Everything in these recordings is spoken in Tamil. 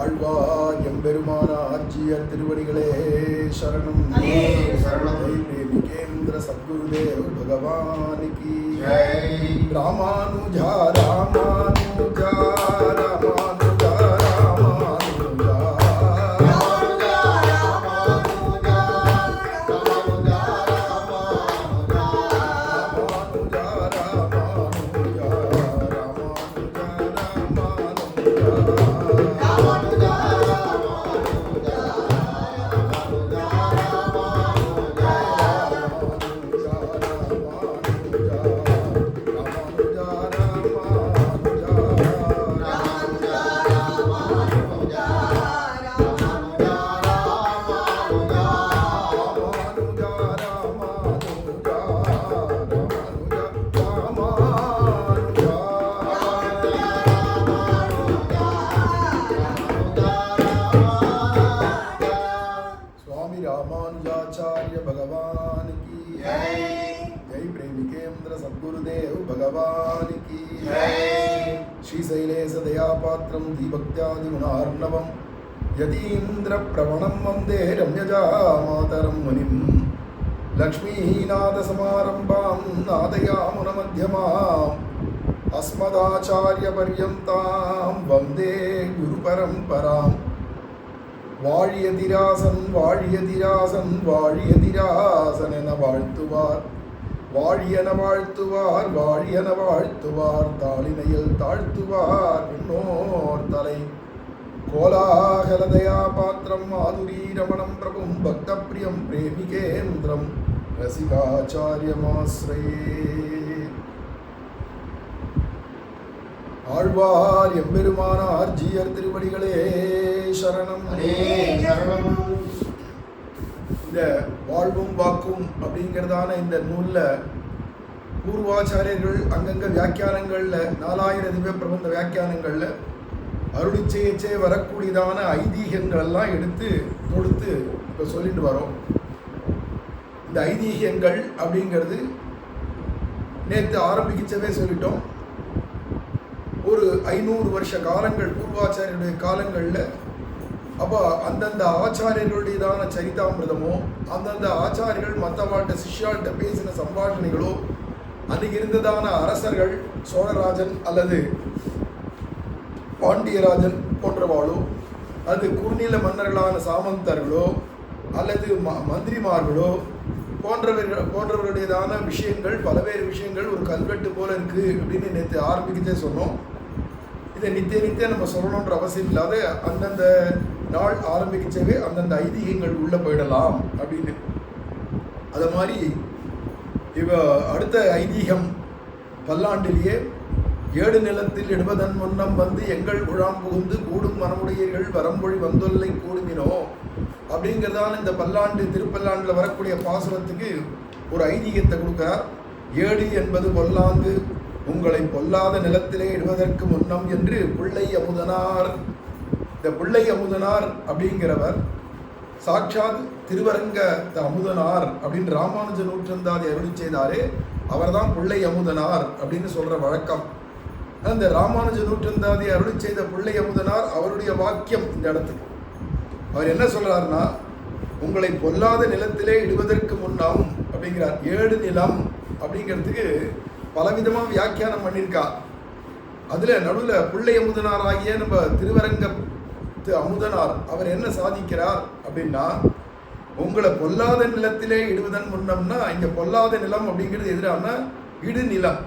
ஆழ்வார் எம்பெருமானார் ஜீயர் திருவடிகளே சரணம். தேவிகேந்திர சத்குருதேவ் பகவான் கி ராமானுஜா ராமானுஜா ராமானுஜா ராமானுஜா रामानुजाचार्य भगवान की जय. प्रेमिकेन्द्र सद्गुरुदेव भगवान की जय. श्रीशैलेश दयापात्रं दीभक्त्यादिगुणार्णवं यतीन्द्र प्रवणं वन्दे रम्यजा मातरं मुनिं लक्ष्मीनाथसमारम्भां नादयामुनमध्यमाम् अस्मदाचार्यपर्यन्तां वन्दे गुरुपरम्पराम्. வாழியதிராசன் வாழியதிராசன் வாழியதிராசன் என வாழ்த்துவார், வாழியன வாழ்த்துவார், வாழியன வாழ்த்துவார், தாளினையில் தாழ்த்துவார் விண்ணோர் தலை. கோலாகலதயா பாத்திரம் மாதுரி ரமணம் பிரபும் பக்தப்பிரியம் பிரேமிகேந்திரம் ரசிகாச்சாரியமாஸ்ரயே. ஆழ்வார் எம்பெருமானார் ஜீயர் திருவடிகளே சரணம். இந்த வாழ்வும் வாக்கும் அப்படிங்கிறதான இந்த நூல்ல பூர்வாச்சாரியர்கள் அங்கங்க வியாக்கியானங்கள்ல 4000 திவ்ய பிரபந்த வியாக்கியானங்கள்ல அருளிச்சே வரக்கூடியதான ஐதீகங்கள் எல்லாம் எடுத்து கொடுத்து இப்ப சொல்லிட்டு வரோம். இந்த ஐதீகங்கள் அப்படிங்கிறது நேற்று ஆரம்பிக்கவே சொல்லிட்டோம். ஒரு 500 வருஷ காலங்கள் பூர்வாச்சாரியருடைய காலங்களில் அப்போ அந்தந்த ஆச்சாரியர்களுடையதான சரிதாமிரதமோ அந்தந்த ஆச்சாரியர்கள் மற்றவாழ்கிட்ட சிஷ்யாள்கிட்ட பேசின சம்பாஷணைகளோ அன்றைக்கு இருந்ததான அரசர்கள் சோழராஜன் அல்லது பாண்டியராஜன் போன்றவாளோ அது குறுநில மன்னர்களான சாமந்தர்களோ அல்லது மந்திரிமார்களோ போன்றவர்களுடையதான விஷயங்கள் பல்வேறு விஷயங்கள் ஒரு கல்வெட்டு போல இருக்கு அப்படின்னு நேற்று ஆரம்பிக்கதே சொன்னோம். இதை நித்திய நம்ம சொல்லணுன்ற அவசியம் இல்லாத அந்தந்த நாள் ஆரம்பிக்கவே அந்தந்த ஐதீகங்கள் உள்ள போயிடலாம் அப்படின்னு. அது மாதிரி அடுத்த ஐதீகம் பல்லாண்டிலேயே 7 நிலத்தில் இடுவதன் முன்னம் வந்து எங்கள் குழாம் புகுந்து கூடும் மனமுடையீர்கள் வரம்பொழி வந்தொல்லை கூடுமினோ அப்படிங்கிறதான இந்த பல்லாண்டு திருப்பல்லாண்டில் வரக்கூடிய பாசுரத்துக்கு ஒரு ஐதீகத்தை கொடுக்கிறார். 7 என்பது பொல்லாந்து உங்களை பொல்லாத நிலத்திலே இடுவதற்கு முன்னம் என்று பிள்ளை அமுதனார். இந்த பிள்ளை அமுதனார் அப்படிங்கிறவர் சாட்சாத் திருவரங்க அமுதனார் அப்படின்னு ராமானுஜ நூற்றந்தாதி அருளி செய்தாரே, அவர் தான் பிள்ளை அமுதனார் அப்படின்னு சொல்ற வழக்கம். அந்த ராமானுஜ நூற்றந்தாதி அருளி செய்த பிள்ளை அமுதனார் அவருடைய வாக்கியம் இந்த இடத்துக்கு அவர் என்ன சொல்றாருன்னா, உங்களை பொல்லாத நிலத்திலே இடுவதற்கு முன்னம் அப்படிங்கிறார். 7 நிலம் அப்படிங்கிறதுக்கு பலவிதமா வியாக்கியானம் பண்ணியிருக்கா. அதுல நடுவில் பிள்ளை அமுதனார் ஆகிய நம்ம திருவரங்க அமுதனார் அவர் என்ன சாதிக்கிறார் அப்படின்னா, உங்களை பொல்லாத நிலத்திலே இடுவதன் முன்னம்னா இங்க பொல்லாத நிலம் அப்படிங்கிறது எதிரான இடு நிலம்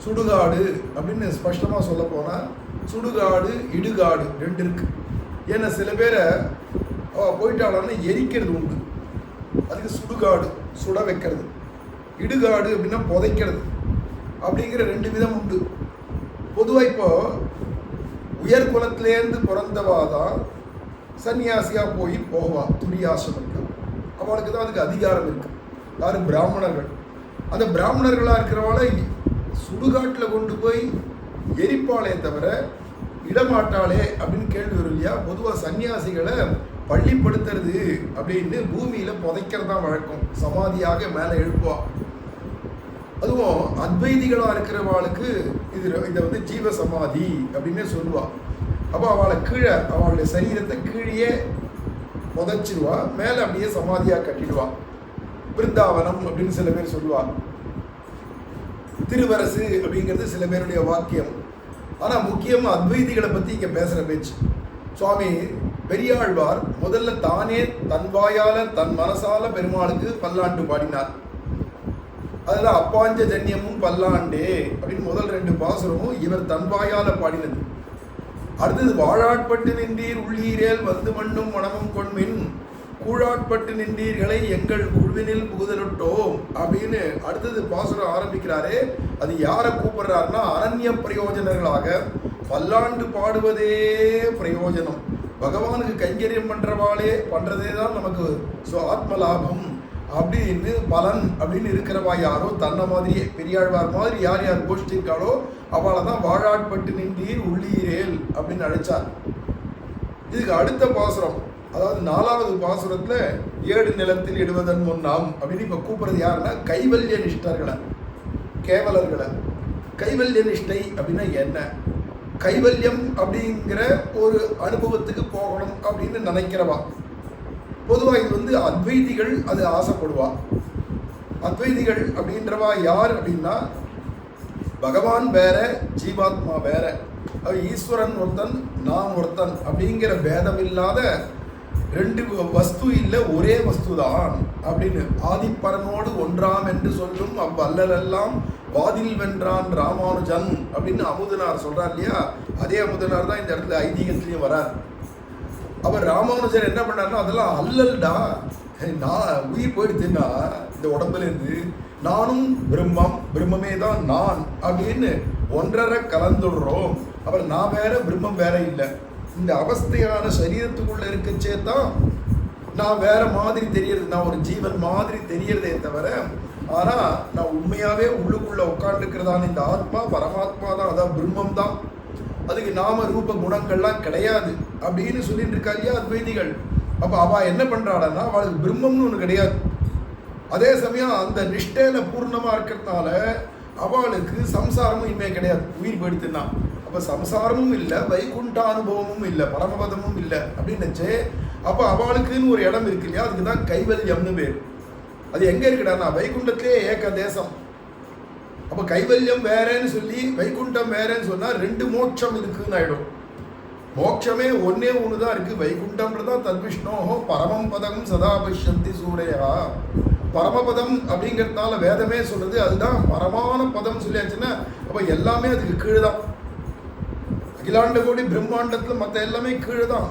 சுடுகாடு அப்படின்னு ஸ்பஷ்டமா சொல்ல போனா சுடுகாடு இடுகாடு 2 இருக்கு. ஏன்னா சில பேரை போயிட்டாளான்னு எரிக்கிறது உண்டு, அதுக்கு சுடுகாடு சுட வைக்கிறது, இடுகாடு அப்படின்னா புதைக்கிறது அப்படிங்கிற 2 விதம் உண்டு. பொதுவாக இப்போ உயர் குலத்திலேருந்து பிறந்தவாதான் சன்னியாசியா போவா துரியாசனத்துக்கு. அவளுக்கு தான் அதுக்கு அதிகாரம் இருக்கு. யாரு? பிராமணர்கள். அந்த பிராமணர்களாக இருக்கிறவாளை சுடுகாட்டில் கொண்டு போய் எரிப்பாளே தவிர இடமாட்டாளே அப்படின்னு கேள்வி வரும் இல்லையா? பொதுவாக சன்னியாசிகளை பள்ளிப்படுத்துறது அப்படின்னு பூமியில புதைக்கிறது தான் வழக்கம். சமாதியாக மேலே எழுப்புவா. அதுவும் அத்வைதிகளாக இருக்கிறவாளுக்கு இதை வந்து ஜீவ சமாதி அப்படின்னே சொல்லுவா. அப்போ அவளை கீழே அவளுடைய சரீரத்தை கீழே புதைச்சிடுவா, மேலே அப்படியே சமாதியாக கட்டிடுவா. பிருந்தாவனம் அப்படின்னு சில பேர் சொல்லுவா. திருவரசு அப்படிங்கிறது சில பேருடைய வாக்கியம். ஆனால் முக்கியமாக அத்வைதிகளை பற்றி இங்கே பேசுகிற பேச்சு. சுவாமி பெரியாழ்வார் முதல்ல தானே தன் வாயால தன் மனசால பெருமாளுக்கு பல்லாண்டு பாடினார். அதில் அப்பாஞ்ச ஜன்யமும் பல்லாண்டே அப்படின்னு முதல் 2 பாசுரமும் இவர் தன் வாயால பாடினது. அடுத்தது வாழாட்பட்டு நின்றீர் உள்ளீரேல் வந்து மண்ணும் மனமும் கொண்மின் கூழாட்பட்டு நின்றீர்களை எங்கள் குழுவினில் புகுதலுட்டோம் அப்படின்னு அடுத்தது பாசுரம் ஆரம்பிக்கிறாரே. அது யாரை கூப்பிடுறாருன்னா அரண்ய பிரயோஜனர்களாக பல்லாண்டு பாடுவதே பிரயோஜனம். பகவானுக்கு கைங்கரியம் பண்றதே தான் நமக்கு ஆத்ம லாபம் அப்படின்னு பலன் அப்படின்னு இருக்கிறவா யாரோ தன்னை மாதிரியே பெரியாழ்வார் மாதிரி யார் யார் கோஷ்டிருக்காளோ அவளை தான் வாழாட்பட்டு நின்றீர் உள்ளீரேல் அப்படின்னு அழைச்சார். இதுக்கு அடுத்த பாசுரம், அதாவது 4வது பாசுரத்துல 7 நிலத்தில் இடுவதன் முன்னாம் அப்படின்னு இப்ப கூப்பிடுறது யாருன்னா கைவல்ய நிஷ்டர்களை, கேவலர்களை. கைவல்ய நிஷ்டை அப்படின்னா என்ன? கைவல்யம் அப்படிங்கிற ஒரு அனுபவத்துக்கு போகணும் அப்படின்னு நினைக்கிறவா. பொதுவாக இது அத்வைதிகள் அது ஆசைப்படுவா. அத்வைதிகள் அப்படின்றவா யார் அப்படின்னா பகவான் வேற, ஜீவாத்மா வேற, ஈஸ்வரன் ஒருத்தன் நான் ஒருத்தன் அப்படிங்கிற பேதம் இல்லாத 2 வஸ்து இல்லை, ஒரே வஸ்து தான் அப்படின்னு ஆதிப்பரனோடு ஒன்றாம் என்று சொல்லும் அவ்வல்லலெல்லாம் வாதில் வென்றான் ராமானுஜன் அப்படின்னு அமுதனார் சொல்றார் இல்லையா? அதே அமுதனார் தான் இந்த இடத்துல ஐதீகத்திலையும் வரார். அவர் ராமானுஜர் என்ன பண்ணார்னா அதெல்லாம் அல்லல்டா, நான் உயிர் போயிடுச்சுன்னா இந்த உடம்புல இருந்து நானும் பிரம்மமே தான் நான் அப்படின்னு ஒன்றரை கலந்துடுறோம். அப்புறம் நான் வேற பிரம்மம் வேற இல்லை. இந்த அவஸ்தையான சரீரத்துக்குள்ள இருக்கச்சே தான் நான் வேற மாதிரி தெரியறது, நான் ஒரு ஜீவன் மாதிரி தெரியறதே தவிர ஆனால் நான் உண்மையாகவே உள்ளுக்குள்ள உட்காந்துருக்கிறதான இந்த ஆத்மா பரமாத்மா தான், அதான் பிரம்மம் தான். அதுக்கு நாம ரூப குணங்கள்லாம் கிடையாது அப்படின்னு சொல்லிட்டு இருக்கா இல்லையா அத்வைதிகள். அப்போ அவள் என்ன பண்ணுறாடன்னா அவளுக்கு பிரம்மம்னு ஒன்று கிடையாது. அதே சமயம் அந்த நிஷ்டையில பூர்ணமாக இருக்கிறதுனால அவளுக்கு சம்சாரமும் இனிமே கிடையாது, உயிர் போயிடுத்துன்னா. அப்போ சம்சாரமும் இல்லை, வைகுண்ட அனுபவமும் இல்லை, பரமபதமும் இல்லை அப்படின்னுச்சு. அப்போ அவளுக்குன்னு ஒரு இடம் இருக்கு இல்லையா, அதுக்கு தான் கைவல்யம்னு பேர். அது எங்கே இருக்குடான்னா வைகுண்டத்திலே ஏக தேசம். அப்போ கைவல்யம் வேறேன்னு சொல்லி வைகுண்டம் வேறேன்னு சொன்னால் 2 மோட்சம் இருக்குன்னு ஆயிடும். மோட்சமே ஒன்னே ஒன்று தான் இருக்கு, வைகுண்டம்ன்றதான் தத்விஷ்ணோஹோ பரமம் பதம் சதா பஷ்யந்தி சூரையா. பரமபதம் அப்படிங்கிறதுனால வேதமே சொல்றது அதுதான் பரமான பதம் சொல்லியாச்சுன்னா அப்போ எல்லாமே அதுக்கு கீழே தான். அகிலாண்ட கோடி பிரம்மாண்டத்தில் மற்ற எல்லாமே கீழே தான்.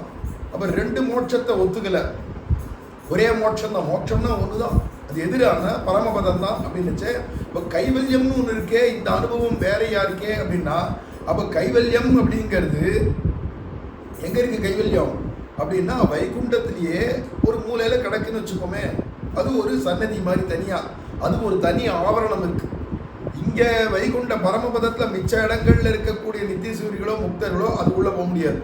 அப்போ 2 மோட்சத்தை ஒத்துக்கலை, ஒரே மோட்சம் தான். மோட்சம்னா ஒன்று தான், அது எதிரான பரமபதம் தான் அப்படின்னுச்சு. இப்போ கைவல்யம்னு ஒன்று இருக்கே, இந்த அனுபவம் வேறையா இருக்கே அப்படின்னா அப்போ கைவல்யம் அப்படிங்கிறது எங்கே இருக்கு? கைவல்யம் அப்படின்னா வைகுண்டத்திலேயே ஒரு மூலையில் கிடக்குன்னு வச்சுக்கோமே, அது ஒரு சன்னதி மாதிரி தனியாக, அது ஒரு தனி ஆவரணம் இருக்கு. இங்கே வைகுண்ட பரமபதத்தில் மிச்ச இடங்கள்ல இருக்கக்கூடிய நித்தியசூரிகளோ முக்தர்களோ அதுக்குள்ளே போக முடியாது.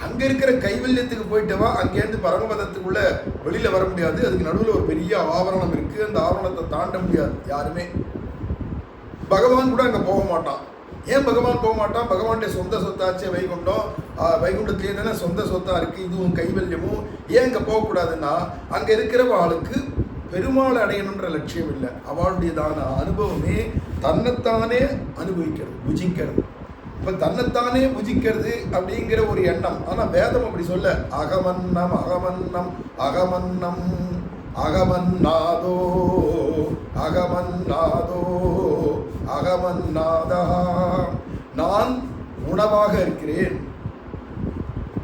அங்கே இருக்கிற கைவல்யத்துக்கு போயிட்டவா அங்கேருந்து பரமபதத்துக்குள்ள வெளியில் வர முடியாது. அதுக்கு நடுவில் ஒரு பெரிய ஆவரணம் இருக்குது, அந்த ஆவரணத்தை தாண்ட முடியாது யாருமே. பகவான் கூட அங்கே போக மாட்டான். ஏன் பகவான் போக மாட்டான்? பகவானுடைய சொந்த சொத்தாச்சே வைகுண்டம், வைகுண்டத்திலே தானே சொந்த சொத்தாக இருக்குது. இதுவும் கைவல்யமும் ஏன் அங்கே போகக்கூடாதுன்னா அங்கே இருக்கிறவாளுக்கு பெருமாள் அடையணுன்ற லட்சியம் இல்லை. அவளுடையதான அனுபவமே தன்னைத்தானே அனுபவிக்கிறது, புஜிக்கிறது. இப்போ தன்னைத்தானே புஜிக்கிறது அப்படிங்கிற ஒரு எண்ணம். ஆனால் வேதம் அப்படி சொல்ல, அகமன்னம் அகமன்னம் அகமன்னம் அகமன்னாதோ அகமன்னாதோ அகமன்னாதா. நான் உணவாக இருக்கிறேன்.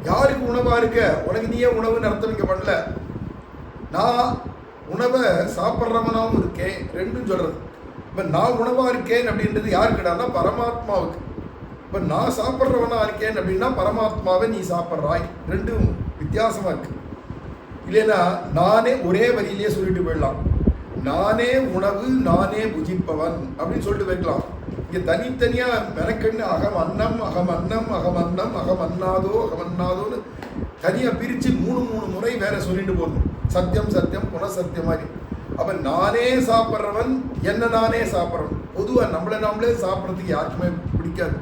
யாருக்கு உணவா இருக்க? உனக்கு நீயே உணவுன்னு அர்த்தம் இங்கே பண்ணல. நான் உணவை சாப்பிட்றவனாவும் இருக்கேன், 2ம் சொல்றது. இப்போ நான் உணவா இருக்கேன் அப்படின்றது யாருக்கிட்டான்னா பரமாத்மாவுக்கு. இப்போ நான் சாப்பிட்றவனா இருக்கேன் அப்படின்னா பரமாத்மாவை நீ சாப்பிட்றாய், 2ம் வித்தியாசமாக இருக்கு இல்லைன்னா நானே ஒரே வரியிலேயே சொல்லிட்டு போயிடலாம். நானே உணவு நானே புஜிப்பவன் அப்படின்னு சொல்லிட்டு போய்க்கலாம். இங்கே தனித்தனியாக மெனக்கண்ணு அகம் அன்னம் அகம் அன்னம் அகம் அன்னம் அகம் அன்னாதோ அகமன்னாதோன்னு தனியாக பிரித்து 3 முறை வேற சொல்லிட்டு போகணும். சத்தியம் சத்தியம் புனசத்தியம் மாதிரி. அப்போ நானே சாப்பிட்றவன் என்ன நானே சாப்பிட்றவன். பொதுவாக நம்மளே சாப்பிட்றதுக்கு யாருக்குமே பிடிக்காது.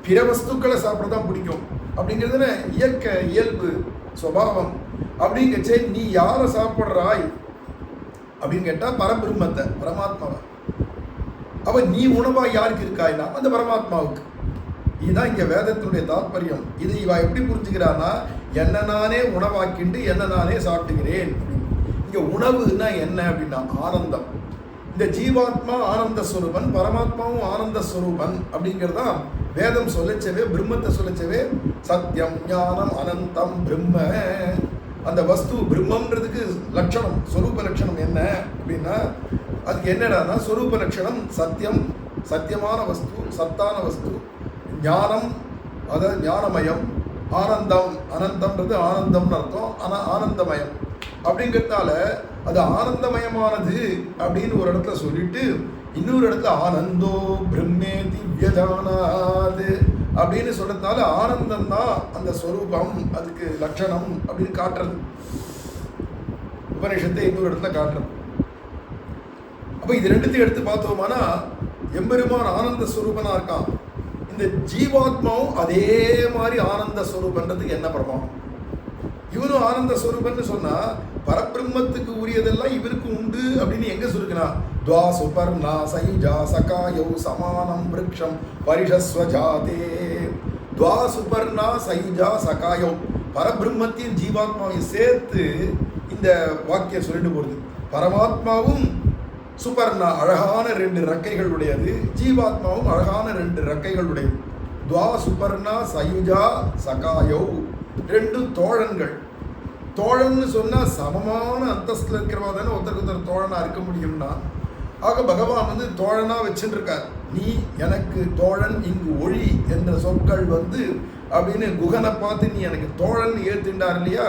பிற வஸ்துக்களை சாப்பிட தான் பிடிக்கும். அப்படிங்கிறதுல இயற்க இயல்பு சுபாவம். அப்படிங்கச்சே நீ யாரை சாப்பிட்றாய் அப்படின்னு கேட்டா பரபிரம்மத்தை, பரமாத்மாவை. அப்ப நீ உணவா யாருக்கு இருக்காய்னா அந்த பரமாத்மாவுக்கு. இதுதான் இங்க வேதத்தினுடைய தாற்பயம். இது இவ எப்படி புரிஞ்சுக்கிறான்னா, என்ன நானே உணவாக்கிண்டு என்ன நானே சாப்பிட்டுக்கிறேன். இங்க உணவுன்னா என்ன அப்படின்னா ஆனந்தம். இந்த ஜீவாத்மா ஆனந்த ஸ்வரூபன், பரமாத்மாவும் ஆனந்த ஸ்வரூபன் அப்படிங்கிறதான் வேதம் சொல்லச்சவே, பிரம்மத்தை சொல்லச்சவே. சத்தியம் ஞானம் அனந்தம் பிரம்ம. அந்த வஸ்து பிரம்மன்றதுக்கு லட்சணம், ஸ்வரூப லட்சணம் என்ன அப்படின்னா, அதுக்கு என்னடானா ஸ்வரூப லட்சணம் சத்தியம், சத்தியமான வஸ்து, சத்தான வஸ்து. ஞானம், அதாவது ஞானமயம். ஆனந்தம், அனந்தம்ன்றது ஆனந்தம்னு அர்த்தம். ஆனால் ஆனந்தமயம் அப்படிங்கிறதுனால அது ஆனந்தமயமானது அப்படின்னு ஒரு இடத்துல சொல்லிட்டு, இன்னொரு இடத்துல ஆனந்தோ பிரம்மே திவ்யஜானாது அப்படின்னு சொல்றதுனால ஆனந்தம் தான் அந்த ஸ்வரூபம், அதுக்கு லட்சணம் அப்படின்னு காட்டுறது. உபநிஷத்தை இன்னொரு இடத்துல காட்டுறது. அப்போ இது ரெண்டுத்தையும் எடுத்து பார்த்தோம்னா எம்பெருமான் ஆனந்த ஸ்வரூபனா இருக்கான். இந்த ஜீவாத்மாவும் அதே மாதிரி ஆனந்த ஸ்வரூபன்றதுக்கு என்ன பிரமாணம்? இவனும் ஆனந்த ஸ்வரூபன்னு சொன்னா பரபிரம்மத்துக்கு உரியதெல்லாம் இவருக்கு உண்டு அப்படின்னு எங்க சொல்லுனா, துவா சுபர்ணா சயுஜா சகாயௌ சமானம் விருக்ஷம் பரிஷஸ்வஜாதே. துவா சுபர்ணா சயுஜா சகாயௌ, பரபிரம்மத்தையும் ஜீவாத்மாவையும் சேர்த்து இந்த வாக்கியம் சொல்லிட்டு போகுது. பரமாத்மாவும் சுபர்ணா அழகான 2 ரெக்கைகள் உடையது, ஜீவாத்மாவும் அழகான 2 ரெக்கைகள் உடையது. துவா சுபர்ணா சயுஜா சகாயௌ, 2 தோழன்கள். தோழன்னு சொன்னா சமமான அந்தஸ்தில் இருக்கிறவா தானே ஒருத்தருக்கு ஒருத்தர் தோழனா இருக்க முடியும்னா. ஆக பகவான் வந்து தோழனா வச்சுட்டு இருக்கார். நீ எனக்கு தோழன் இங்கு ஒளி என்ற சொற்கள் வந்து அப்படின்னு குகனை பார்த்து நீ எனக்கு தோழன் ஏத்துண்டார் இல்லையா,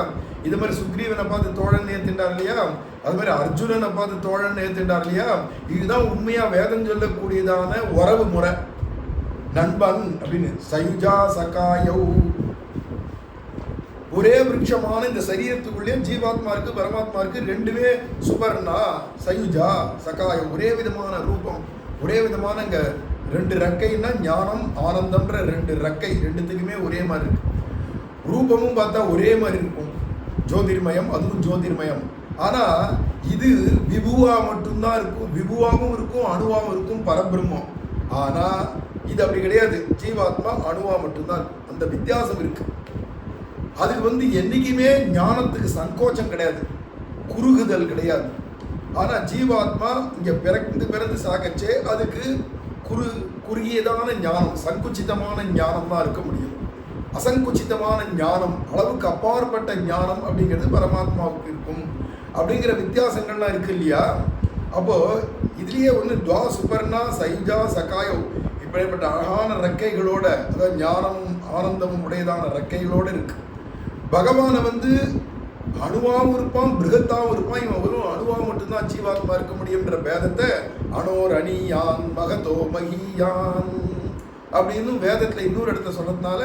இது மாதிரி சுக்ரீவனை பார்த்து தோழன் ஏத்துண்டார் இல்லையா, அது மாதிரி அர்ஜுனனை பார்த்து தோழன் ஏத்துண்டார் இல்லையா. இதுதான் உண்மையா வேதம் சொல்லக்கூடியதான உறவு முறை, நண்பன் அப்படின்னு. சயுஜா சகாயௌ, ஒரே விருட்சமான இந்த சரீரத்துக்குள்ளே ஜீவாத்மா இருக்கு, பரமாத்மா இருக்கு. 2மே சுபர்ணா சயுஜா சகாய, ஒரே விதமான ரூபம், ஒரே விதமான இங்க 2 ரெக்கைன்னா ஞானம் ஆனந்தம்ன்ற 2 ரெக்கை, 2த்துக்குமே ஒரே மாதிரி இருக்கு. ரூபமும் பார்த்தா ஒரே மாதிரி இருக்கும், ஜோதிர்மயம், அதுவும் ஜோதிர்மயம். ஆனா இது விபுவா மட்டும்தான் இருக்கும், விபுவாகவும் இருக்கும் அணுவாகவும் இருக்கும் பரபிரம்மம். ஆனா இது அப்படி கிடையாது, ஜீவாத்மா அணுவா மட்டும்தான் இருக்கும். அந்த வித்தியாசம் இருக்கு. அதுக்கு வந்து என்னைக்குமே ஞானத்துக்கு சங்கோச்சம் கிடையாது, குறுகுதல் கிடையாது. ஆனா ஜீவாத்மா இங்க பிறந்து சாகச்சே அதுக்கு குறுகியதான ஞானம், சங்குச்சிதமான ஞானம் தான் இருக்க முடியும். அசங்குச்சிதமான ஞானம், அளவுக்கு அப்பாற்பட்ட ஞானம் அப்படிங்கிறது பரமாத்மாவுக்கு இருக்கும். அப்படிங்கிற வித்தியாசங்கள்லாம் இருக்கு இல்லையா. அப்போ இதுலயே ஒன்று துவா சுபர்ணா சைஜா சகாயோ, இப்படிப்பட்ட அழகான ரெக்கைகளோட, அதாவது ஞானமும் ஆனந்தமும் உடையதான ரெக்கைகளோடு இருக்கு. பகவானை வந்து அணுவாகவும் இருப்பான், பிருகத்தாகவும் இருப்பான். இவன் வெறும் அணுவாக மட்டும்தான் ஜீவாத்மா இருக்க முடியும்ன்ற பேதத்தை அணோர் அணியான் மகதோ மகியான் அப்படின்னு வேதத்தில் இன்னொரு இடத்துல சொன்னதுனால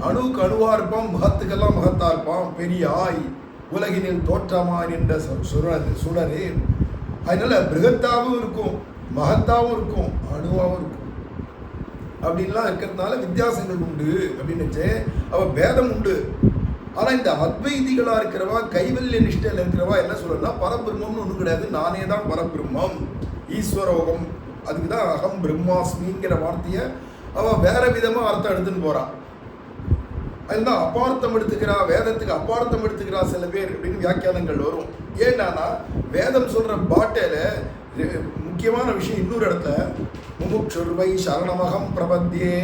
அணுவுக்கு அணுவா இருப்பான், மகத்துக்கெல்லாம் மகத்தா இருப்பான், பெரியாய் உலகினில் தோற்றமான் என்ற சுடரே. அதனால பிருகத்தாவும் இருக்கும், மகத்தாவும் இருக்கும், அணுவாகவும் இருக்கும். அப்படின்லாம் இருக்கிறதுனால வித்தியாசங்கள் உண்டு அப்படின்னு அவ பேதம் உண்டு. ஆனா இந்த அத்வைதிகளா இருக்கிறவா, கைவல்ய நிஷ்டையில் இருக்கிறவா என்ன சொல்றா, பரபிரம்மம்னு ஒண்ணு கிடையாது, நானே தான் பரபிரம்மம், ஈஸ்வரோகம். அதுக்குதான் அகம் பிரம்மாஸ்மிங்கிற வார்த்தையை அவ வேற விதமா அர்த்தம் எடுத்துன்னு போறான். அதுதான் அபார்த்தம் எடுத்துக்கிறா, வேதத்துக்கு அபார்த்தம் எடுத்துக்கிறா சில பேர் அப்படின்னு வியாக்கியானங்கள் வரும். ஏன்னா வேதம் சொல்ற பாட்டையில முக்கியமான விஷயம் இன்னொரு இடத்துல, முமுட்சுர்வை சரணமகம் பிரபத்தியே,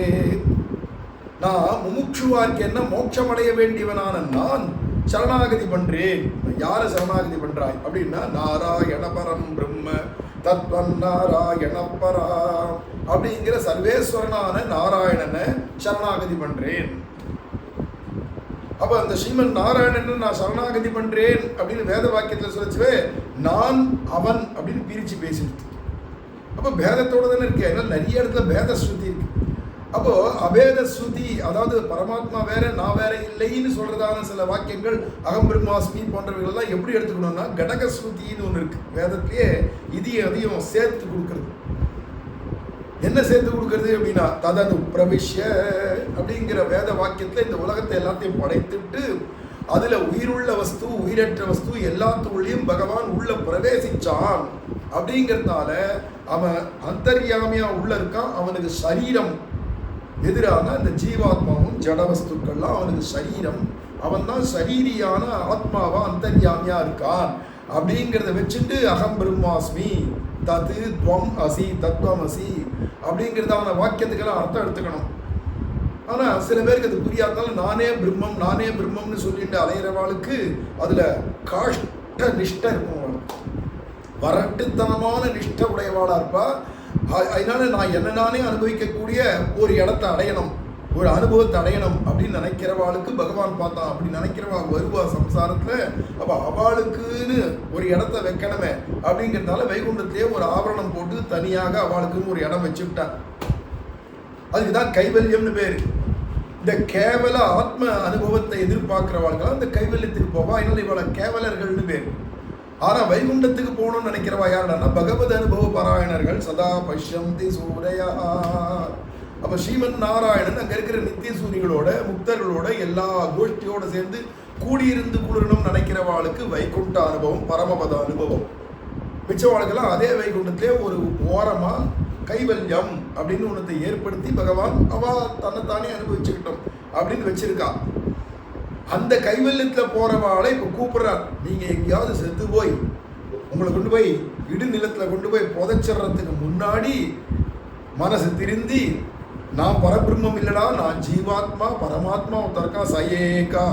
நான் முமுட்சுவா இருக்கேன்னா மோட்சம் அடைய வேண்டியவனான நான் சரணாகதி பண்றேன். யாரை சரணாகதி பண்றாய் அப்படின்னா, நாராயண பரம் பிரம்ம தத்வன் நாராயண பரா அப்படிங்கிற சர்வேஸ்வரனான நாராயணனை சரணாகதி பண்றேன். அப்ப அந்த ஸ்ரீமன் நாராயணன் நான் சரணாகதி பண்றேன் அப்படின்னு வேத வாக்கியத்தில் சொல்லச்சுவே, நான் அவன் அப்படின்னு பிரிச்சு பேசிருக்கு. அப்போ பேதத்தோட தானே இருக்கு. அதனால நிறைய இடத்துல பேத ஸ்ருதி இருக்கு. அப்போ அபேத ஸ்ருதி, அதாவது பரமாத்மா வேற நான் வேற இல்லைன்னு சொல்றதான சில வாக்கியங்கள் அகம் பிரம்மாஸ்மி போன்றவைகள்லாம் எப்படி எடுத்துக்கணும்னா, கடக ஸ்ருதின்னு ஒன்று இருக்கு வேதத்திலேயே, இதையும் அதையும் சேர்த்து கொடுக்கறது. என்ன சேர்த்து கொடுக்கறது அப்படின்னா ததனு பிரவிஷ்ய அப்படிங்கிற வேத வாக்கியத்துல இந்த உலகத்தை எல்லாத்தையும் படைத்துட்டு அதுல உயிருள்ள வஸ்து உயிரற்ற வஸ்து எல்லாத்துக்குள்ளேயும் பகவான் உள்ள பிரவேசிச்சான் அப்படிங்கிறதுனால அவன் அந்தர்யாமியா உள்ள இருக்கான். அவனுக்கு சரீரம் எதிரான இந்த ஜீவாத்மாவும் ஜட வஸ்துக்கள்லாம் அவனுக்கு சரீரம். அவன் தான் சரீரியான ஆத்மாவா அந்தர்யாமியா இருக்கான் அப்படிங்கிறத வச்சுட்டு அகம் பிரம்மாஸ்மி தது துவம் அசி தத்துவம் அசி அப்படிங்கிறதான வாக்கியத்துக்கெல்லாம் அர்த்தம் எடுத்துக்கணும். ஆனால் சில பேருக்கு அது புரியாதனால நானே பிரம்மம்னு சொல்லிட்டு அலையிறவாளுக்கு அதில் காஷ்ட நிஷ்டை இருக்கும். அவளுக்கு வரட்டுத்தனமான நிஷ்டை உடையவாளாக இருப்பா. அதனால நான் என்ன நானே அனுபவிக்கக்கூடிய ஒரு இடத்தை அடையணும், ஒரு அனுபவத்தை அடையணும் அப்படின்னு நினைக்கிறவாளுக்கு பகவான் பார்த்தான். அப்படி நினைக்கிறவா வருவா சம்சாரத்தில். அப்போ அவளுக்குன்னு ஒரு இடத்த வைக்கணுமே அப்படிங்கிறதுனால வைகுண்டத்திலே ஒரு ஆவரணம் போட்டு தனியாக அவளுக்குன்னு ஒரு இடம் வச்சுக்கிட்டான். அதுக்கு தான் கைவல்யம்னு பேர். இந்த கேவல ஆத்ம அனுபவத்தை எதிர்பார்க்கிறவாள்கள் இந்த கைவல்யத்துக்கு போவா. அதனால இவளை கேவலர்கள்னு பேர். ஆனால் வைகுண்டத்துக்கு போகணும்னு நினைக்கிறவா யாருன்னா பகவத் அனுபவ பாராயணர்கள். சதா பஷ்யந்தி சூரையா. அப்போ ஸ்ரீமன் நாராயணன் அங்கே இருக்கிற நித்திய சூரிகளோட முக்தர்களோட எல்லா கோஷ்டியோட சேர்ந்து கூடியிருந்து குளிரணும் நினைக்கிறவாளுக்கு வைகுண்ட அனுபவம், பரமபத அனுபவம். மிச்சவாளுக்கெல்லாம் அதே வைகுண்டத்திலே ஒரு ஓரமாக கைவல்யம் அப்படின்னு ஒன்றத்தை ஏற்படுத்தி பகவான் தன்னைத்தானே அனுபவிச்சுக்கிட்டோம் அப்படின்னு வச்சிருக்கா. அந்த கைவல்யத்தில் போறவாளை இப்போ கூப்பிடுறார். நீங்க எங்கேயாவது செத்து போய் உங்களை கொண்டு போய் இடுநிலத்தில் கொண்டு போய் புதைச்சிடுறதுக்கு முன்னாடி மனசு திருந்தி நான் பரபிரம்மம் இல்லடா, நான் ஜீவாத்மா பரமாத்மா ஒருத்தருக்கா சயேகா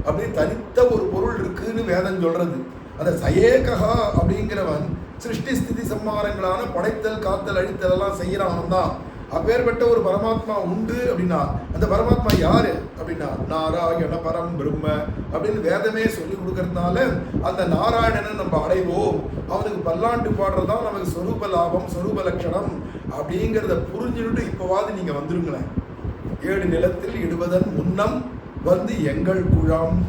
அப்படின்னு தனித்த ஒரு பொருள் இருக்குன்னு வேதம் சொல்றது. அந்த சயேகா அப்படிங்கிறவன் சிருஷ்டி ஸ்திதி சம்மாரங்களான படைத்தல் காத்தல் அழித்தல் எல்லாம் செய்யறான் தான். அப்பேற்பட்ட ஒரு பரமாத்மா உண்டு அப்படின்னா அந்த பரமாத்மா யாரு அப்படின்னா நாராயண பரம் பிரம்ம அப்படின்னு வேதமே சொல்லி கொடுக்கறதுனால அந்த நாராயணனை நம்ம அடைவோம். அவனுக்கு பல்லாண்டு பாடுறதா நமக்கு சொரூப லாபம், சொரூப லட்சணம் அப்படிங்கிறத புரிஞ்சுட்டு இப்போவாது நீங்க வந்துருங்களேன். 7 நிலத்தில் இடுவதன் முன்னம் வந்து எங்கள் குழாம்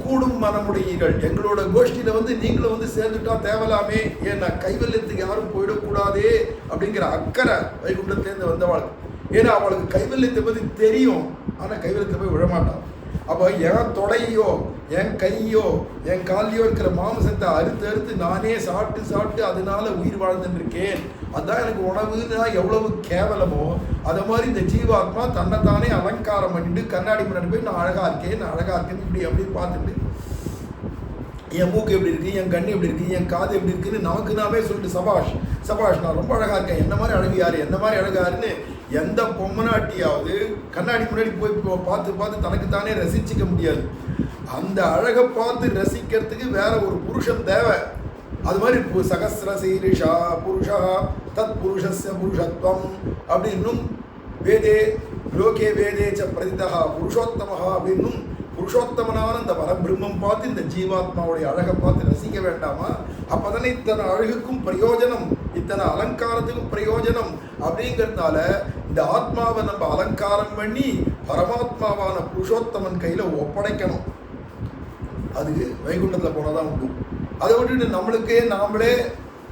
கூடும் மனமுடையீர்கள். எங்களோட கோஷ்டியில வந்து நீங்களும் வந்து சேர்ந்துட்டா தேவலாமே, ஏன்னா கைவல்யத்துக்கு யாரும் போயிடக்கூடாதே அப்படிங்கிற அக்கறை வைகுண்டத்திலேருந்து வந்தவாள். ஏன்னா அவளுக்கு கைவல்யத்தை பற்றி தெரியும், ஆனால் கைவல்யத்தை போய் விழமாட்டான். அப்போ என் தொடையோ என் கையோ என் காலையோ இருக்கிற மாம்சத்தை அறுத்து நானே சாப்பிட்டு அதனால உயிர் வாழ்ந்துட்டு இருக்கேன், அதுதான் எனக்கு உணவுன்னா எவ்வளவு கேவலமோ அதை மாதிரி இந்த ஜீவாத்மா தன்னைத்தானே அலங்காரம் பண்ணிட்டு கண்ணாடி முன்னாடி போய் நான் அழகா இருக்கேன்னு இப்படி அப்படி பார்த்துட்டு என் மூக்கு எப்படி இருக்கு, என் கண்ணு எப்படி இருக்கு, என் காது எப்படி இருக்குன்னு நமக்கு நாமே சொல்லிட்டு சபாஷ் நான் ரொம்ப அழகா இருக்கேன், என்ன மாதிரி அழகாருன்னு எந்த பொம்மநாட்டியாவது கண்ணாடி முன்னாடி போய் பார்த்து தனக்குத்தானே ரசிச்சுக்க முடியாது. அந்த அழகை பார்த்து ரசிக்கிறதுக்கு வேற ஒரு புருஷன் தேவை. அது மாதிரி சகசிர சீரிஷா புருஷா தத் புருஷஸ்ய புருஷத்வம் அப்படின்னும் வேதே லோகே வேதேச்ச பிரதிதா புருஷோத்தமஹா அப்படின்னும் புருஷோத்தமனான இந்த பரபிரம்மம் பார்த்து இந்த ஜீவாத்மாவுடைய அழகை பார்த்து ரசிக்க வேண்டாமா? அப்பதானே இத்தனை அழகுக்கும் பிரயோஜனம், இத்தனை அலங்காரத்துக்கும் பிரயோஜனம். அப்படிங்கிறதுனால இந்த ஆத்மாவை நம்ம அலங்காரம் பண்ணி பரமாத்மாவான புருஷோத்தமன் கையில ஒப்படைக்கணும். அதுக்கு வைகுண்டத்தில் போனதான் உண்டு. அதை விட்டுட்டு நம்மளுக்கே நாமளே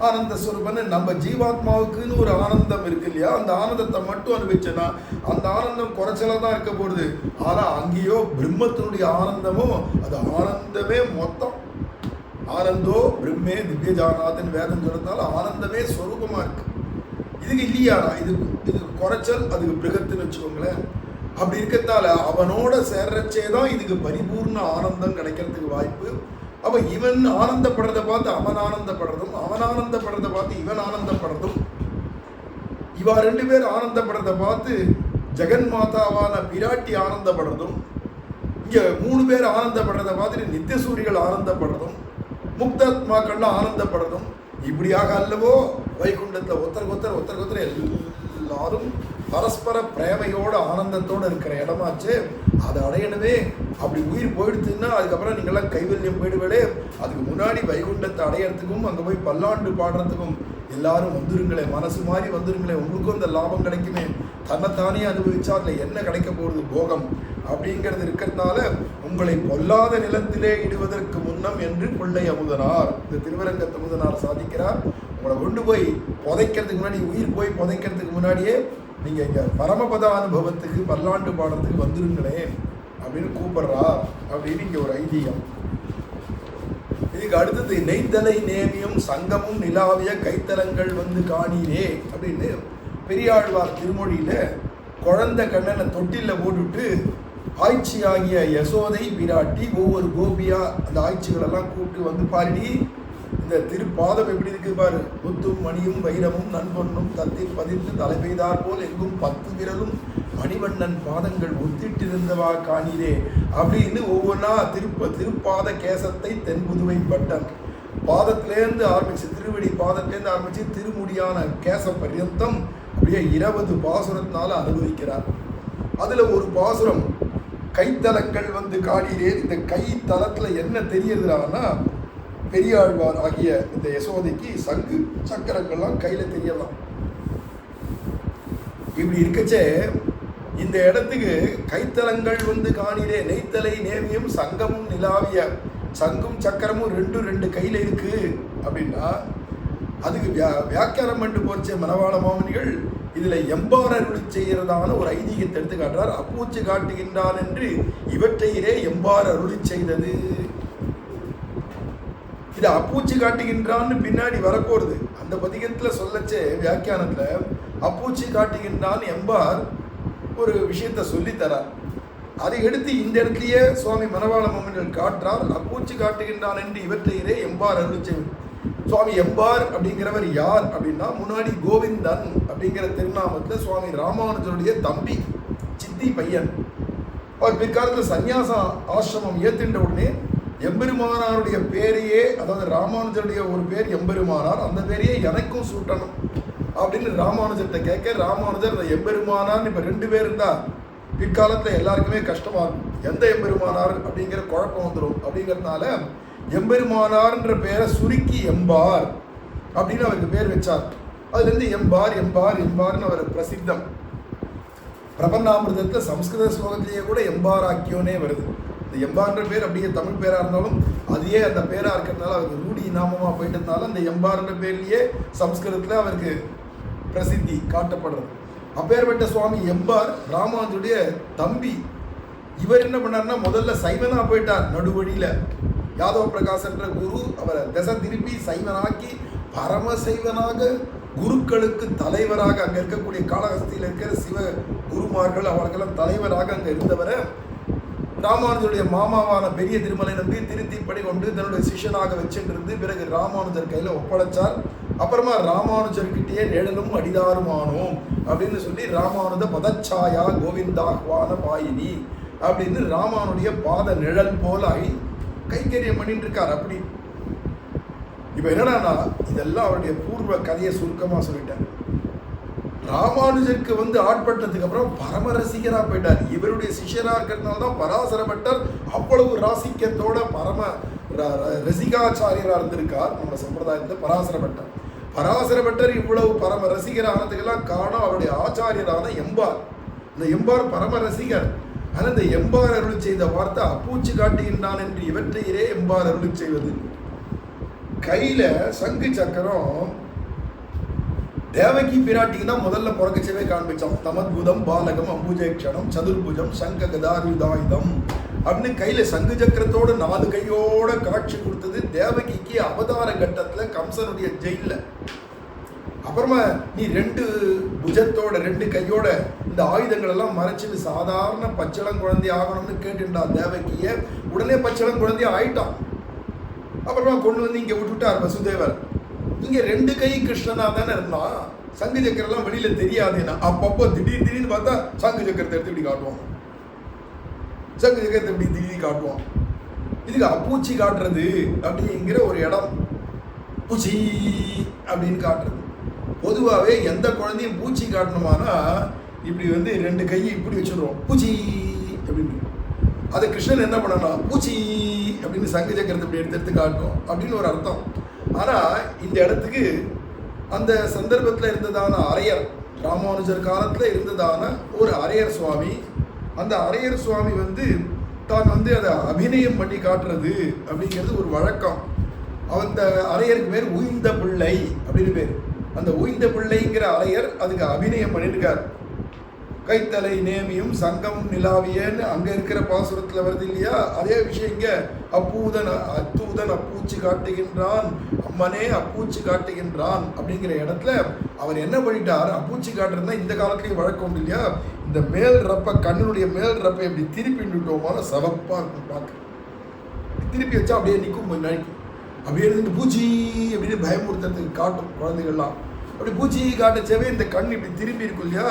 ஆனந்த ஸ்வரூபன்னு நம்ம ஜீவாத்மாவுக்குன்னு ஒரு ஆனந்தம் இருக்கு இல்லையா, அந்த ஆனந்தத்தை மட்டும் அனுபவிச்சோன்னா அந்த ஆனந்தம் குறைச்சலாக தான் இருக்க போகுது. ஆனால் அங்கேயோ பிரம்மத்தினுடைய ஆனந்தமும் அது ஆனந்தமே மொத்தம். ஆனந்தோ பிரம்மே திவ்யஜானாத்னு வேதம் சொல்றதுனால ஆனந்தமே ஸ்வரூபமாக இருக்கு. இதுக்கு இல்லையாடா, இதுக்கு குறைச்சல், அதுக்கு பிருகத்துன்னு வச்சுக்கோங்களேன். அப்படி இருக்கிறதால அவனோட சேர்றச்சே தான் இதுக்கு பரிபூர்ண ஆனந்தம் கிடைக்கிறதுக்கு வாய்ப்பு. அப்போ இவன் ஆனந்தப்படுறதை பார்த்து அவன் ஆனந்தப்படுறதும், அவன் ஆனந்தப்படுறதை பார்த்து இவன் ஆனந்தப்படுறதும், இவா 2 பேர் ஆனந்தப்படுறதை பார்த்து ஜெகன் மாதாவான பிராட்டி ஆனந்தப்படுறதும், இங்கே 3 பேர் ஆனந்தப்படுறதை பார்த்துட்டு நித்தியசூரிகள் ஆனந்தப்படுறதும், முக்தாத்மாக்கள்லாம் ஆனந்தப்படுறதும், இப்படியாக அல்லவோ வைகுண்டத்தில் ஒருத்தருக்கு எல்லாரும் பரஸ்பர பிரேமையோட ஆனந்தத்தோடு இருக்கிற இடமாச்சு. அதை அடையணுமே. அப்படி உயிர் போயிடுச்சுன்னா அதுக்கப்புறம் நீங்கள்லாம் கைவல்யம் போயிடுவேடே. அதுக்கு முன்னாடி வைகுண்டத்தை அடையிறதுக்கும் அங்கே போய் பல்லாண்டு பாடுறதுக்கும் எல்லாரும் வந்துருங்களேன், மனசு மாதிரி வந்துருங்களேன், உங்களுக்கும் இந்த லாபம் கிடைக்குமே. தன்னைத்தானே அனுபவிச்சா அதில் என்ன கிடைக்க போகிறது, போகம் அப்படிங்கிறது இருக்கிறதுனால உங்களை பொல்லாத நிலத்திலே இடுவதற்கு முன்னம் என்று கொள்ளை அமுதனார், இந்த திருவரங்க அமுதனார் சாதிக்கிறார். உங்களை கொண்டு போய் புதைக்கிறதுக்கு முன்னாடி, உயிர் போய் புதைக்கிறதுக்கு முன்னாடியே நீங்கள் இங்கே பரமபத அனுபவத்துக்கு பல்லாண்டு பாடத்துக்கு வந்துருங்களேன் அப்படின்னு கூப்பிடுறா அப்படின்னு இங்கே ஒரு ஐதீகம். இதுக்கு அடுத்தது நெய்தலை நேமியும் சங்கமும் நிலாவிய கைத்தலங்கள் வந்து காணீரே அப்படின்னு பெரியாழ்வார் திருமொழியில குழந்தை கண்ணனை தொட்டில போட்டுட்டு ஆய்ச்சி ஆகிய யசோதை பிராட்டி ஒவ்வொரு கோபியா அந்த ஆய்ச்சிகளெல்லாம் கூப்பிட்டு வந்து பாடி, இந்த திருப்பாதம் எப்படி இருக்கு பாரு, முத்தும் மணியும் வைரமும் நண்பொன்னும் தத்தில் பதித்து தலை பெய்தார் போல் எங்கும் 10 விரலும் மணிவண்ணன் பாதங்கள் ஒத்திட்டிருந்தவா காணீரே அப்படின்னு ஒவ்வொன்றா திருப்பாத கேசத்தை தென்புதுவை பட்டன் பாதத்திலேருந்து ஆரம்பிச்சு, திருவடி பாதத்திலேருந்து ஆரம்பிச்சு திருமுடியான கேச பர்யந்தம் அப்படியே 20 பாசுரத்தினால அனுபவிக்கிறார். அதுல ஒரு பாசுரம் கைத்தலங்கள் வந்து காணீரே. இந்த கை தலத்துல என்ன தெரியறதுனா, பெரியாழ்வார் ஆகிய இந்த யசோதைக்கு சங்கு சக்கரங்கள்லாம் கையில தெரியலாம். இப்படி இருக்கச்சே இந்த இடத்துக்கு கைத்தலங்கள் வந்து காணீரே, நெய்த்தலை நேமியும் சங்கமும் நிலாவிய, சங்கும் சக்கரமும் ரெண்டு கையில இருக்கு அப்படின்னா அதுக்கு வியாக்கியானம் பண்ணி போச்ச மணவாள மாமனிகள் இதுல எம்பார் அருளி செய்கிறதான ஒரு ஐதீகத்தை எடுத்து காட்டுறார். அப்பூச்சி காட்டுகின்றான் என்று இவற்றையிலே எம்பார் அருளி செய்தது. இது அப்பூச்சி காட்டுகின்றான்னு பின்னாடி வரப்போறது. அந்த பதிகத்துல சொல்லச்சே வியாக்கியானத்துல அப்பூச்சி காட்டுகின்றான் எம்பார் ஒரு விஷயத்த சொல்லித்தரார். அதை எடுத்து இந்த இடத்துலயே சுவாமி மணவாள மாமனிகள் காட்டுறார். அப்பூச்சி காட்டுகின்றான் என்று இவற்றையிலே எம்பார் அருளி செய்வது. சுவாமி எம்பார் அப்படிங்கிறவர் யார் அப்படின்னா, முன்னாடி கோவிந்தன் அப்படிங்கிற திருநாமத்தில் சுவாமி ராமானுஜருடைய தம்பி, சித்தி பையன். அவர் பிற்காலத்தில் சந்நியாச ஆசிரமம் ஏத்துன்ற உடனே எம்பெருமானாருடைய பேரையே, அதாவது ராமானுஜருடைய ஒரு பேர் எம்பெருமானார், அந்த பேரையே எனக்கும் சூட்டணும் அப்படின்னு ராமானுஜர்கிட்ட கேட்க, ராமானுஜர் அந்த எம்பெருமானார் இப்போ 2 பேர் இருந்தா பிற்காலத்தில் எல்லாருக்குமே கஷ்டமா இருக்கும், எந்த எம்பெருமானார் அப்படிங்கிற குழப்பம் வந்துடும். அப்படிங்கிறதுனால எம்பெருமானார்ன்ற பேரை சுருக்கி எம்பார் அப்படின்னு அவருக்கு பேர் வச்சார். அதுலேருந்து எம்பார் எம்பார் எம்பார்னு அவர் பிரசித்தம். பிரபன்னாமிர்தத்தில் சம்ஸ்கிருத ஸ்லோகத்திலேயே கூட எம்பார் ஆக்கியோனே வருது. இந்த எம்பார்ன்ற பேர் அப்படியே தமிழ் பேராக இருந்தாலும் அதையே அந்த பேராக இருக்கிறதுனால அவருக்கு ரூடி நாமமாக போயிட்டதுனால அந்த எம்பார்ன்ற பேர்லேயே சம்ஸ்கிருதத்தில் அவருக்கு பிரசித்தி காட்டப்படுறது. அப்பேற்பட்ட சுவாமி எம்பார் ராமானுஜருடைய தம்பி. இவர் என்ன பண்ணார்னா, முதல்ல சைவனாக போயிட்டார். நடுவழியில யாதவ பிரகாசன்ற குரு அவரை திசை திருப்பி சைவனாக்கி பரமசைவனாக குருக்களுக்கு தலைவராக, அங்கே இருக்கக்கூடிய காளஹஸ்தியில் இருக்கிற சிவ குருமார்கள் அவர்களெல்லாம் தலைவராக அங்கே இருந்தவரை ராமானுஜருடைய மாமாவான பெரிய திருமலை நம்பி திருத்திப்படி கொண்டு தன்னுடைய சிஷ்யனாக வச்சுட்டு பிறகு ராமானுஜர் கையில் ஒப்படைச்சார். அப்புறமா ராமானுஜர்கிட்டயே நிழலும் அடிதாருமானோம் அப்படின்னு சொல்லி ராமானுஜ பதச்சாயா கோவிந்தாஹ்வான பாயினி அப்படின்னு ராமானுடைய பாத நிழல் போல ஆகி கைங்கரியம் பண்ணிட்டு இருக்கார். அப்படி இப்ப என்னன்னா, இதெல்லாம் அவருடைய பூர்வ கதையை சுருக்கமா சொல்லிட்டார். ராமானுஜருக்கு வந்து ஆட்பட்டதுக்கு அப்புறம் பரம ரசிகரா போயிட்டார். இவருடைய சிஷ்யரா இருக்கிறதுனால தான் பராசர பட்டர் அவ்வளவு ராசிக்கத்தோட பரம ரசிகாச்சாரியரா இருந்திருக்கார். நம்ம சம்பிரதாயத்தில் பராசர பட்டர் இவ்வளவு பரம ரசிகரானதுக்கெல்லாம் காரணம் அவருடைய ஆச்சாரியரான எம்பார். இந்த எம்பார் பரம ரசிகர். ஆனால் இந்த எம்பார் அருள் செய்த வார்த்தை அப்பூச்சி காட்டுகின்றான் என்று இவற்றையிலே எம்பார் அருள் செய்வது. கையில சங்கு சக்கரம் தேவகி பிராட்டிக்கு தான் முதல்ல புறக்கச்சவே காண்பிச்சோம். தமத்புதம் பாலகம் அம்புஜேக்ஷணம் சதுர்புஜம் சங்க கதாயுதாயுதம் அப்படின்னு கையில சங்கு சக்கரத்தோட 4 கையோட காட்சி கொடுத்தது தேவகிக்கு அவதார கட்டத்துல கம்சனுடைய ஜெயில. அப்புறமா நீ 2 புஜத்தோட 2 கையோட இந்த ஆயுதங்கள் எல்லாம் மறைச்சிட்டு சாதாரண பச்சளம் குழந்தை ஆகணும்னு கேட்டுட்டா தேவகிய. உடனே பச்சளம் குழந்தை ஆயிட்டான். அப்புறமா கொண்டு வந்து இங்க விட்டுட்டார் வசுதேவர். இங்க 2 கை கிருஷ்ணனா தானே இருந்தான். சங்கு சக்கரெல்லாம் வெளியில தெரியாதுன்னா அப்பப்போ திடீர்னு பார்த்தா சங்கு சக்கரத்தை எடுத்து இப்படி காட்டுவான். சங்கு சக்கரத்தை இப்படி திடீர்னு காட்டுவான். இதுக்கு அப்பூச்சி காட்டுறது அப்படிங்கிற ஒரு இடம். பூச்சி அப்படின்னு காட்டுறது. பொதுவாகவே எந்த குழந்தையும் பூச்சி காட்டணுமானா இப்படி வந்து 2 கையை இப்படி வச்சுருவோம், பூச்சி அப்படின்னு. அதை கிருஷ்ணன் என்ன பண்ணணும், பூச்சி அப்படின்னு சங்கு சக்கரத்தை இப்படி எடுத்து காட்டும் அப்படின்னு ஒரு அர்த்தம். ஆனால் இந்த இடத்துக்கு அந்த சந்தர்ப்பத்தில் இருந்ததான அரையர், ராமானுஜர் காலத்தில் இருந்ததான ஒரு அரையர் சுவாமி, அந்த அரையர் சுவாமி வந்து தான் வந்து அதை அபிநயம் பண்ணி காட்டுறது அப்படிங்கிறது ஒரு வழக்கம். அந்த அரையருக்கு பேர் உய்ந்த பிள்ளை அப்படின்னு பேர். அந்த உய்ந்த பிள்ளைங்கிற அரையர் அதுக்கு அபிநயம் பண்ணியிருக்கார். கைத்தலை நேமியும் சங்கம் நிலாவியன்னு அங்க இருக்கிற பாசுரத்துல வருது இல்லையா, அதே விஷயம் இங்க அத்தூதன் அப்பூச்சி காட்டுகின்றான், அம்மனே அப்பூச்சி காட்டுகின்றான் அப்படிங்கிற இடத்துல அவர் என்ன பண்ணிட்டார், அப்பூச்சி காட்டுறதுனா இந்த காலத்துலயும் வழக்கம் உண்டு இல்லையா, இந்த மேல் ரப்ப கண்ணுடைய மேல் ரப்பை எப்படி திருப்பி நிட்டோமான சவப்பா இருக்கும் பார்க்க, திருப்பி வச்சா அப்படியே நிற்கும் கொஞ்ச நாளைக்கு, அப்படியே இருந்து பூச்சி அப்படின்னு பயமுறுத்துறதுக்கு காட்டும் குழந்தைகள்லாம். அப்படி பூச்சி காட்டச்சவே இந்த கண் இப்படி திரும்பி இருக்கும் இல்லையா,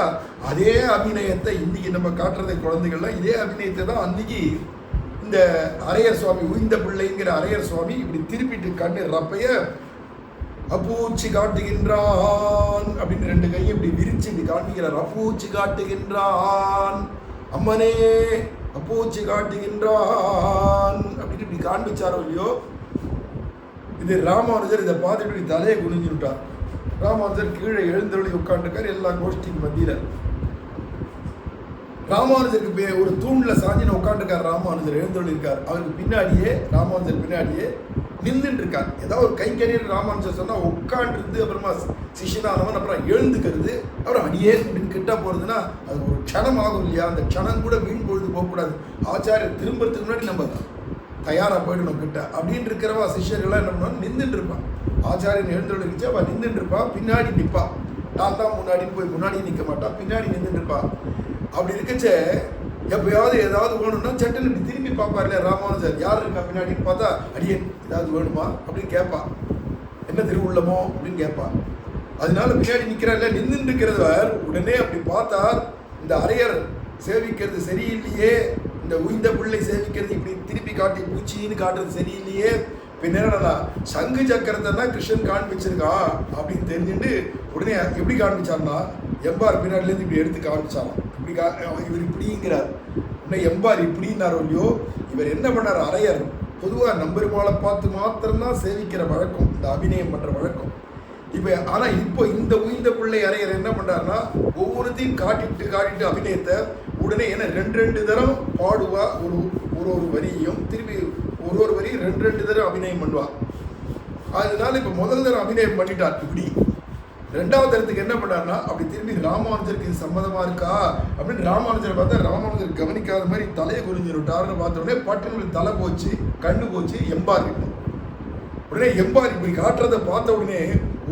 அதே அபிநயத்தை இன்னைக்கு நம்ம காட்டுறதை குழந்தைகள்லாம் இதே அபிநயத்தை தான் அன்னைக்கு இந்த அரையர் சுவாமி உய்ந்த பிள்ளைங்கிற அரையர் சுவாமி இப்படி திருப்பிட்டு கண்ணு ரப்பைய அப்பூச்சி காட்டுகின்றான் அப்படின்னு ரெண்டு கையை இப்படி விரிச்சு இப்படி காண்பிக்கிறார். அப்பூச்சி காட்டுகின்றான் அம்மனே அப்பூச்சி காட்டுகின்றான் அப்படின்னு இப்படி காண்பிச்சாரோ இல்லையோ, இது ராமானுஜர் இதை பார்த்துட்டு இப்படி தலையை குனிஞ்சு விட்டார். ராமானுஜர் கீழே எழுந்தருளி உட்காந்துருக்கார் எல்லா கோஷ்டிக்கு மத்தியில. ராமானுஜருக்கு ஒரு தூண்ல சாஞ்சின உட்காந்துருக்கார். ராமானுஜர் எழுந்தருளி இருக்கார். அவருக்கு பின்னாடியே ராமானுஜர் பின்னாடியே நின்றுட்டு இருக்கார். ஏதாவது ஒரு கைக்கறியர் ராமானுஜர் சொன்னா உட்காண்டிருந்து அப்புறமா சிஷியனானவன் அப்புறம் எழுந்துக்கிறது, அப்புறம் அடியே அப்படின்னு கிட்ட போறதுன்னா அது ஒரு க்ஷணம் ஆகும் இல்லையா, அந்த க்ஷணம் கூட வீண் பொழுது போகக்கூடாது. ஆச்சாரியர் திரும்பறதுக்கு முன்னாடி நம்ம தயாராக போயிடணும் கிட்ட அப்படின்னு இருக்கிறவா சிஷ்யர்கள்லாம் என்ன பண்ணுவாங்க, நின்றுட்டு இருப்பான். ஆச்சாரியன் எழுந்தோடு இருந்துச்சு, அவள் நின்றுட்டு இருப்பா, பின்னாடி நிற்பா. நான் தான் முன்னாடி போய் முன்னாடி நிற்க மாட்டான், பின்னாடி நின்றுட்டு இருப்பா. அப்படி இருக்கச்ச எப்பயாவது ஏதாவது வேணும்னா சட்டுன்னு இப்படி திரும்பி பார்ப்பார் இல்லையா ராமானுஜர், யார் இருக்கா பின்னாடின்னு பார்த்தா அடியே ஏதாவது வேணுமா அப்படின்னு கேட்பா, என்ன திருவுள்ளமோ அப்படின்னு கேட்பா. அதனால பின்னாடி நிற்கிறார் இல்லையா, நின்றுட்டு இருக்கிறவர் உடனே அப்படி பார்த்தார், இந்த அரையர் சேவிக்கிறது சரியில்லையே, இந்த உய்ந்த பிள்ளை சேவிக்கிறது இப்படி திருப்பி காட்டி பூச்சின்னு காட்டுறது சரியில்லையே, பின்னா சங்கு சக்கரத்தை தான் கிருஷ்ணன் காண்பிச்சிருக்கான் அப்படின்னு தெரிஞ்சுட்டு உடனே எப்படி காண்பிச்சார்னா எம்பார் பின்னாடிலேருந்து இப்படி எடுத்து காண்பிச்சாராம். இப்படி இவர் இப்படிங்கிறார். உடனே எம்பார் இப்படின்னாரோ இல்லையோ, இவர் என்ன பண்ணார், அரையர் பொதுவாக நம்பெருமாளை பார்த்து மாத்திரம்தான் சேவிக்கிற வழக்கம், இந்த அபிநயம் பண்ணுற வழக்கம். இப்போ ஆனால் இப்போ இந்த உய்ந்த பிள்ளை அரையர் என்ன பண்ணுறாருன்னா ஒவ்வொருத்தையும் காட்டிட்டு அபிநயத்தை உடனே ஏன்னா ரெண்டு தரம் பாடுவா, ஒரு வரியையும் திருப்பி ஒரு வரியும் ரெண்டு தரம் அபிநயம் பண்ணுவா. அதனால இப்போ முதல் தரம் அபிநயம் பண்ணிட்டார். இப்படி ரெண்டாவது தரத்துக்கு என்ன பண்ணார்னா அப்படி திரும்பி ராமானுஜருக்கு இது சம்மதமா இருக்கா அப்படின்னு ராமானுஜரை பார்த்தா ராமானுஜர் கவனிக்காத மாதிரி தலையை குறிஞ்சிருட்டாருன்னு பார்த்த உடனே பட்டுன்னு தலை போச்சு, கண்ணு போச்சு, எம்பார் கிட்ட உடனே எம்பார் இப்படி காட்டுறதை பார்த்த உடனே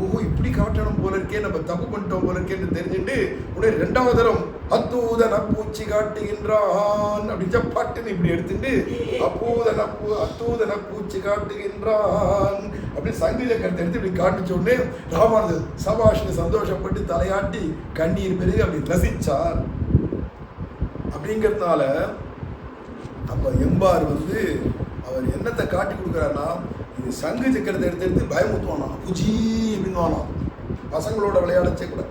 ஓஹோ இப்படி காட்டணும் போல இருக்கே, நம்ம தப்பு பண்ணிட்டோம் போல இருக்கேன்னு தெரிஞ்சுட்டு உடனே ரெண்டாவது தரம் அத்தூதன் அப்பூச்சி காட்டுகின்றான் அப்படின்னு பாட்டுன்னு இப்படி எடுத்துட்டு அத்தூதன் அப்பூச்சி காட்டுகின்றான் அப்படின்னு சங்கீத கருத்தை எடுத்து இப்படி காட்டுச்ச உடனே ராமானுஜர் சபாஷ்னு சந்தோஷப்பட்டு தலையாட்டி கண்ணீர் பெருகு அப்படி ரசிச்சார். அப்படிங்கிறதுனால அப்ப எம்பார் அவர் என்னத்தை காட்டி கொடுக்குறாருன்னா இது சங்கு சக்கரத்தை எடுத்து பயமுத்துவானா பூச்சி அப்படின்னு வானாம். பசங்களோட விளையாடச்சே கூட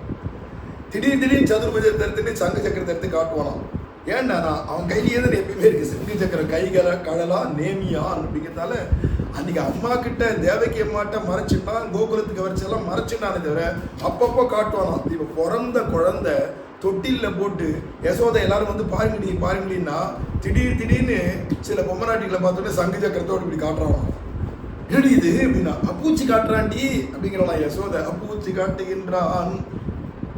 திடீர்னு சதுர்புஜத்தை எடுத்துட்டு சங்கு சக்கரத்தை எடுத்து காட்டுவானாம். ஏன்னா அவன் கையிலேயே தான் எப்பயுமே இருக்கு சங்கு சக்கரம், கைகளை கடலா நேமியான் அப்படிங்கிறதால அன்னைக்கு அம்மா கிட்ட தேவகி அம்மாட்ட மறைச்சுட்டான், கோகுலத்துக்கு வரைச்செல்லாம் மறைச்சுட்டானே தவிர அப்பப்போ காட்டுவானாம். இப்போ பிறந்த குழந்தை தொட்டில்ல போட்டு யசோதை எல்லாரும் பாருங்கடின்னா திடீர்னு சில பொம்மநாட்டிகளை பார்த்தோன்னே சங்கு சக்கரத்தோடு இப்படி காட்டுறான். எப்படி இது அப்படின்னா அப்பூச்சி காட்டுறான்டி அப்படிங்கிறான் யசோதை. அப்பூச்சி காட்டுகின்றான்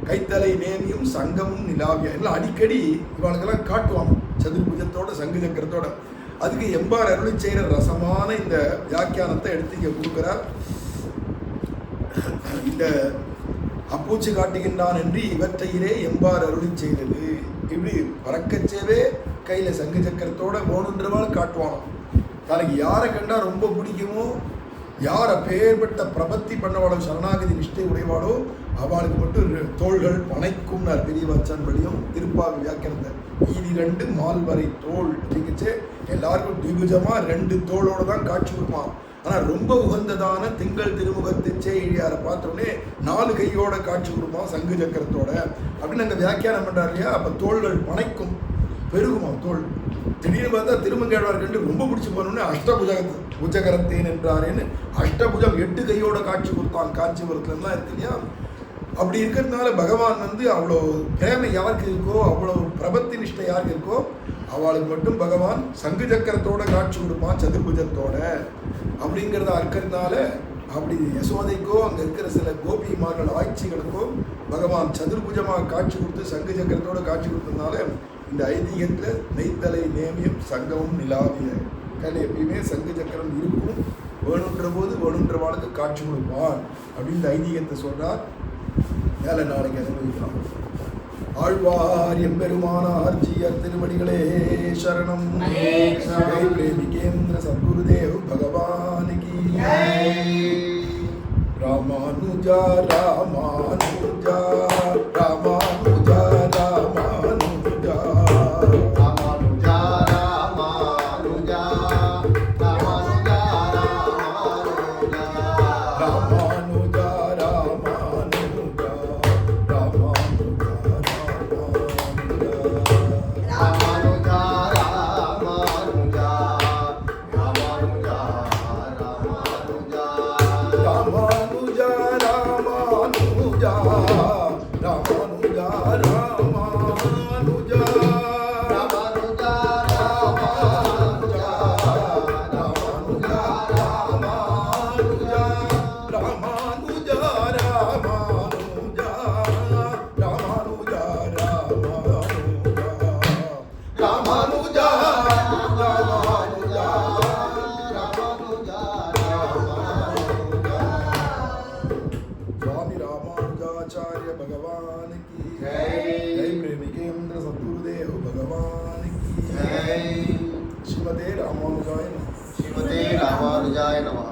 கைத்தலை நேமியும் சங்கமும் நிலாவியா எல்லாம் அடிக்கடி இவளுக்கெல்லாம் காட்டுவான் சதுர்புஜத்தோட சங்கு சக்கரத்தோட. அதுக்கு எம்பார் அருளி செய்கிற ரசமான இந்த வியாக்கியானத்தை எடுத்து இங்க கொடுக்கிறார். இந்த அப்பூச்சி காட்டுகின்றான் என்று இவற்றையிலே எம்பார் அருளி செய்தது. இப்படி பறக்கச்சேவே கையில சங்கு சக்கரத்தோட ஓணுன்றவாள் காட்டுவான். தனக்கு யாரை கண்டா ரொம்ப பிடிக்குமோ, யார் அப்பேற்பட்ட பிரபத்தி பண்ணவாளோ சரணாகதி நிஷ்டை உடைவாளோ அவளுக்கு மட்டும் தோள்கள் பனைக்கும்னார் பெரியவாச்சான் வழியும் திருப்பாவி வியாக்கியானத்தை. ஈதி 2 மால்வரை தோல் அப்படிங்கச்சு எல்லாருக்கும் திபுஜமா 2 தோளோட தான் காட்சி கொடுப்பான். ஆனால் ரொம்ப உகந்ததான திங்கள் திருமுகத்தை செய்யாரை பார்த்தோடனே 4 கையோட காட்சி கொடுப்பான் சங்கு சக்கரத்தோட அப்படின்னு அங்கே வியாக்கியானம் பண்ணுறாரு இல்லையா. அப்போ தோள்கள் பனைக்கும் பெருகுமா தோல். திடீர்னு பார்த்தா திருமங்கேழ்வார் கண்டு ரொம்ப பிடிச்சி போனோடனே புஜகரத்தேன் என்றாரேன்னு அஷ்டபுஜம் 8 கையோட காட்சி கொடுத்தான். காஞ்சிபுரத்துலலாம் இருக்கு இல்லையா. அப்படி இருக்கிறதுனால பகவான் அவ்வளோ பிரேமை யாருக்கு இருக்கோ, அவ்வளோ பிரபத்தி நிஷ்டை யாருக்கு இருக்கோ அவளுக்கு மட்டும் பகவான் சங்கு சக்கரத்தோட காட்சி கொடுப்பான், சதுர்புஜத்தோட அப்படிங்கிறத அறுக்கிறதுனால அப்படி யசோதைக்கோ அங்கே இருக்கிற சில கோபிமார்கள் ஆட்சிகளுக்கோ பகவான் சதுர்புஜமாக காட்சி கொடுத்து சங்கு சக்கரத்தோட காட்சி கொடுத்ததுனால இந்த ஐதீகத்தில் நெய்த்தலை நேமியம் சங்கமும் நிலாவிய கையில் எப்பயுமே சங்கு சக்கரம் இருக்கும், வேணுன்ற போது வேணுன்றவாளுக்கு காட்சி கொடுப்பான் அப்படின்னு இந்த ஐதீகத்தை சொல்றார். மேலே நாளைக்கு அனுபவிக்கலாம். ஆழ்வார் எம்பெருமானார் ஜீயர் திருவடிகளே சரணம். பிரேமிகேந்திர சத்குருதேவ் பகவானுக்கு ராமானுஜா ராமானுஜா ராமானுஜா ராமானுஜா ராமானுஜா ராமானுஜா ராமானுஜா ராமானுஜா रामानुजाचार्य भगवान की जय। प्रेमिकेन्द्र सद्गुरुदेव भगवान की जय। श्रीमते रामानुजाय नमः। श्रीमते रामानुजाय नमः।